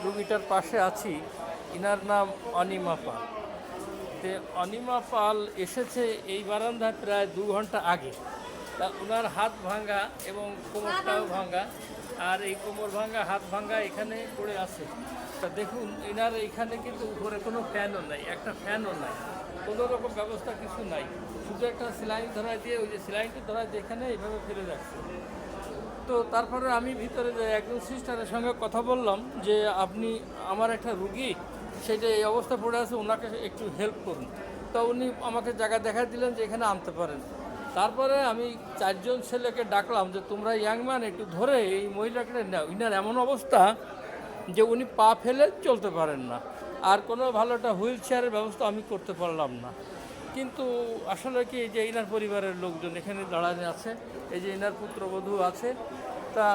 রুগীটার পাশে আছি, ইনার নাম অনিমা পাল। তো অনিমা পাল এসেছে এই বারান্দায় প্রায় 2 ঘন্টা আগে। তা ওনার হাত ভাঙা এবং কোমরটাও ভাঙা, আর এই কোমর ভাঙা হাত ভাঙা এখানে পড়ে আছে। তা দেখুন, এনার এখানে কিন্তু উপরে কোনো ফ্যানও নাই, একটা ফ্যানও নাই, কোনো রকম ব্যবস্থা কিছু নাই। শুধু একটা সেলাইন ধরায় দিয়ে, ওই যে সেলাইনটা ধরায় দিয়ে এখানে এইভাবে ফেলে রাখছে। তো তারপরে আমি ভিতরে যে একজন সিস্টারের সঙ্গে কথা বললাম যে আপনি, আমার একটা রুগী সেটা এই অবস্থা পড়ে আছে, ওনাকে একটু হেল্প করুন। তো উনি আমাকে জায়গা দেখা দিলেন যে এখানে আনতে পারেন। তারপরে আমি 4জন ছেলেকে ডাকলাম যে তোমরা ইয়াংম্যান একটু ধরে এই মহিলাকে নাও। ইনার এমন অবস্থা যে উনি পা ফেলে চলতে পারেন না, আর কোনো ভালো একটা হুইল চেয়ারের ব্যবস্থা আমি করতে পারলাম না। কিন্তু আসলে কি, যে ইনার পরিবারের লোকজন এখানে দাঁড়ানো আছে, এই যে ইনার পুত্রবধূ আছে, তা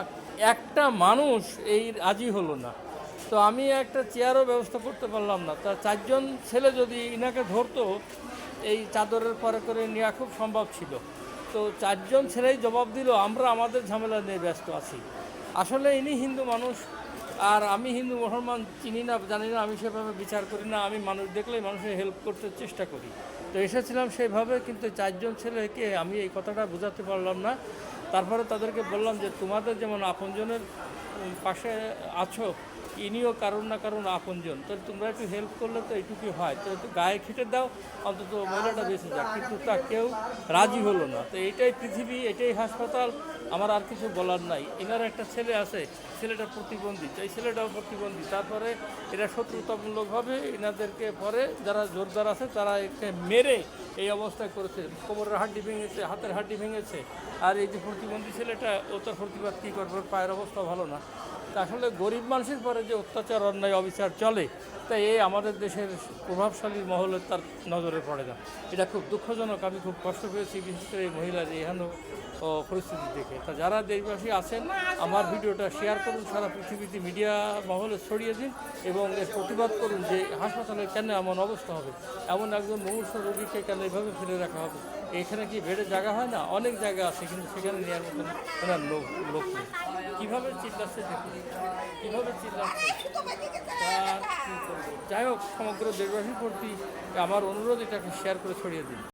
একটা মানুষ এই রাজি হলো না। তো আমি একটা চেয়ারও ব্যবস্থা করতে পারলাম না। তা 4জন ছেলে যদি ইনাকে ধরতো, এই চাদরের পরে করে নেওয়া খুব সম্ভব ছিল। তো 4জন ছেলেই জবাব দিল আমরা আমাদের ঝামেলা নিয়ে ব্যস্ত আছি। আসলে ইনি হিন্দু মানুষ, আর আমি হিন্দু মুসলমান চিনি না, জানি না, আমি সেভাবে বিচার করি না। আমি মানুষ দেখলেই মানুষের হেল্প করতে চেষ্টা করি। তো এসেছিলাম সেইভাবে, কিন্তু 4জন ছেলেকে আমি এই কথাটা বোঝাতে পারলাম না। তারপরে তাদেরকে বললাম যে তোমাদের যেমন আপনজনের পাশে আছো, ইনিও কারণ না কারণ আপনজন, তো তোমরা একটু হেল্প করলে তো এইটুকুই হয়, তো একটু গায়ে খেটে দাও, অন্তত মহিলাটা বেঁচে যাক। কিন্তু তা কেউ রাজি হলো না। তো এইটাই পৃথিবী, এটাই হাসপাতাল, আমার আর কিছু বলার নাই। এনার একটা ছেলে আছে, ছেলেটা প্রতিবন্ধী, এই ছেলেটাও প্রতিবন্ধী। তারপরে এরা শত্রুতামূলকভাবে এনাদেরকে পরে যারা জোরদার আছে তারা একে মেরে এই অবস্থায় করেছে। কোমরের হাড্ডি ভেঙেছে, হাতের হাড্ডি ভেঙেছে। আর এই যে প্রতিবন্ধী ছেলেটা, ও তার প্রতিবাদ কী করবে, পায়ের অবস্থা ভালো না। তা আসলে গরিব মানুষের পরে যে অত্যাচার, অন্যায়, অবিচার চলে, তাই এই আমাদের দেশের প্রভাবশালী মহলে তার নজরে পড়ে না। এটা খুব দুঃখজনক। আমি খুব কষ্ট পেয়েছি, বিশেষ করে এই মহিলার এহেন পরিস্থিতি দেখে। তা যারা দেশবাসী আছেন, আমার ভিডিওটা শেয়ার করুন, সারা পৃথিবীতে মিডিয়া মহলে ছড়িয়ে দিন এবং এর প্রতিবাদ করুন যে হাসপাতালে কেন এমন অবস্থা হবে, এমন একজন মুমূর্ষ রোগীকে কেন এভাবে ফেলে রাখা হবে। এখানে কি বেডে জায়গা হয় না? অনেক জায়গা আছে, কিন্তু সেখানে নেওয়ার মতন ওনার লোক নেই। কীভাবে চিল্লাচ্ছে দেখুন, কীভাবে চিল্লাচ্ছে। তার কী করবো? যাই হোক, সমগ্র দেশবাসীর প্রতি আমার অনুরোধ, এটাকে শেয়ার করে ছড়িয়ে দিন।